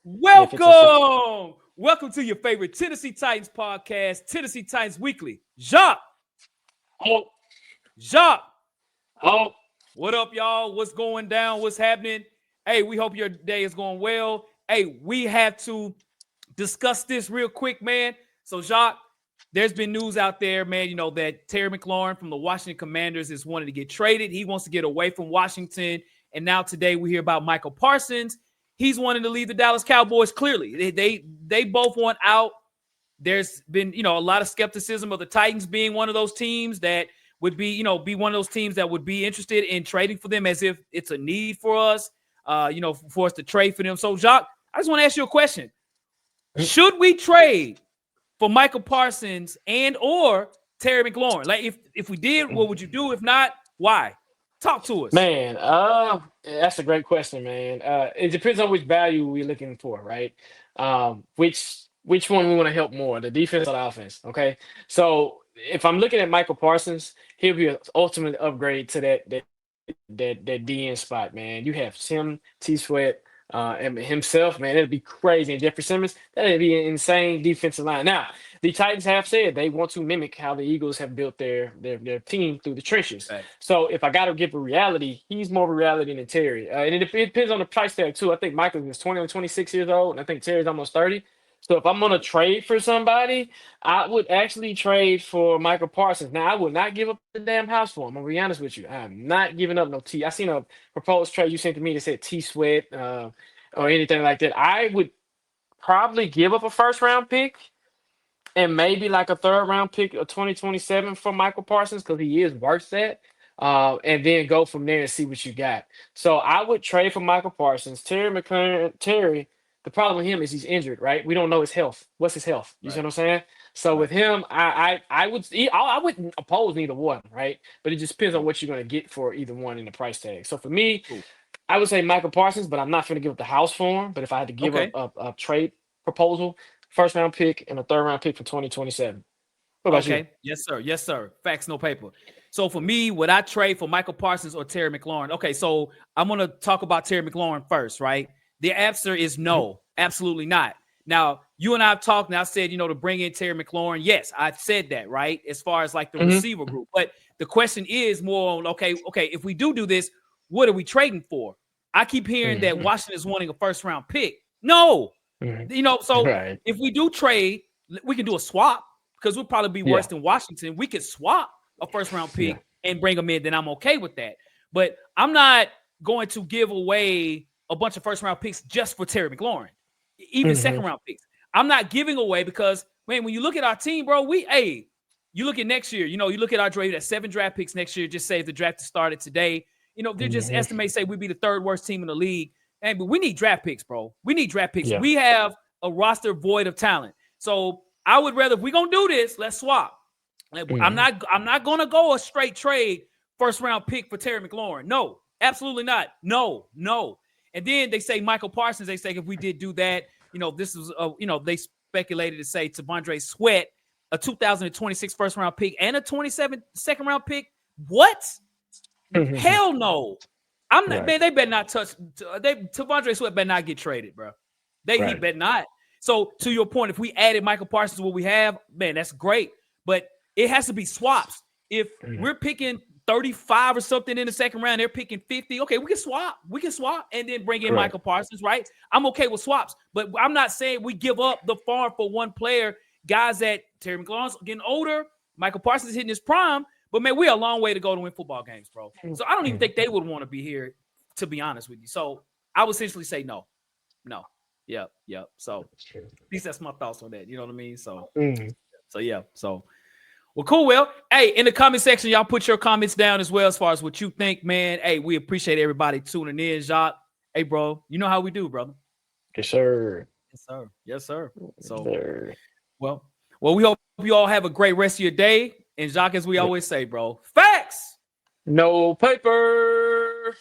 Welcome to your favorite Tennessee Titans podcast, Tennessee Titans Weekly. Jacques. Oh. What up, y'all? What's going down? What's happening? Hey, we hope your day is going well. Hey, we have to discuss this real quick, man. So, Jacques, there's been news out there, man, you know, that Terry McLaurin from the Washington Commanders is wanting to get traded. He wants to get away from Washington. And now today we hear about Micah Parsons. He's wanting to leave the Dallas Cowboys clearly. They both want out. There's been, you know, a lot of skepticism of the Titans being one of those teams that would be, you know, be one of those teams that would be interested in trading for them as if it's a need for us, you know, for us to trade for them. So, Jacques, I just want to ask you a question. Should we trade for Micah Parsons and or Terry McLaurin? Like, if we did, what would you do? If not, why? Talk to us. Man, that's a great question, man. It depends on which value we're looking for, right? Which one we want to help more, the defense or the offense, okay? So if I'm looking at Michael Parsons, he'll be an ultimate upgrade to that DN spot, man. You have Tim T. Sweat and himself, man. It'd be crazy. And Jeffrey Simmons, that'd be an insane defensive line. Now, the Titans have said they want to mimic how the Eagles have built their team through the trenches. Right. So if I got to give a reality, he's more of a reality than Terry. And it depends on the price tag, too. I think Michael is 20 or 26 years old, and I think Terry's almost 30. So if I'm going to trade for somebody, I would actually trade for Michael Parsons. Now, I would not give up the damn house for him. I'm going to be honest with you. I'm not giving up no T. I seen a proposed trade you sent to me that said T-Sweat or anything like that. I would probably give up a first-round pick and maybe like a third-round pick of 2027 for Michael Parsons because he is worth that. And then go from there and see what you got. So I would trade for Michael Parsons. Terry, the problem with him is he's injured, right? We don't know his health. What's his health? You see what I'm saying? So with him, I wouldn't oppose neither one, right? But it just depends on what you're going to get for either one in the price tag. So for me, I would say Michael Parsons, but I'm not going to give up the house for him. But if I had to give up a trade proposal, first round pick and a third round pick for 2027. What about you? Yes, sir. Facts, no paper. So for me, would I trade for Michael Parsons or Terry McLaurin? Okay, so I'm going to talk about Terry McLaurin first, right? The answer is no, absolutely not. Now, you and I have talked, and I said, you know, to bring in Terry McLaurin. Yes, I've said that, right? As far as like the receiver group. But the question is more on, okay, if we do this, what are we trading for? I keep hearing that Washington is wanting a first-round pick. No. You know, so if we do trade, we can do a swap because we'll probably be worse than Washington. We could swap a first-round pick and bring them in, then I'm okay with that. But I'm not going to give away a bunch of first-round picks just for Terry McLaurin, even second-round picks. I'm not giving away because, man, when you look at our team, bro, you look at next year, you know, you look at our draft, that's 7 draft picks next year, just say if the draft started today, you know, they're just estimate, say we'd be the third worst team in the league. And but we need draft picks, bro. We need draft picks. Yeah. We have a roster void of talent. So I would rather, if we're going to do this, let's swap. I'm not going to go a straight trade first-round pick for Terry McLaurin. No, absolutely not. No. And then they say Michael Parsons, they say if we did do that, you know, this is, you know, they speculated to say T'Vondre Sweat, a 2026 first-round pick and a 27 second-round pick. What? Hell no. I'm not, man, they better not touch, T'Vondre Sweat better not get traded, bro. He better not. So to your point, if we added Michael Parsons to what we have, man, that's great. But it has to be swaps. If we're picking 35 or something in the second round, they're picking 50. Okay, we can swap. And then bring in Michael Parsons, right? I'm okay with swaps. But I'm not saying we give up the farm for one player. Guys that Terry McLaurin's getting older, Michael Parsons is hitting his prime. But, man, we're a long way to go to win football games, bro. So I don't even think they would want to be here, to be honest with you. So I would essentially say no. Yep. So at least that's my thoughts on that. You know what I mean? So, yeah. So, well, cool. Well, hey, in the comment section, y'all put your comments down as well as far as what you think, man. Hey, we appreciate everybody tuning in, Jacques. Hey, bro, you know how we do, brother. Yes, sir. So, well, we hope you all have a great rest of your day. And Jacques, as we always say, bro, facts. No paper.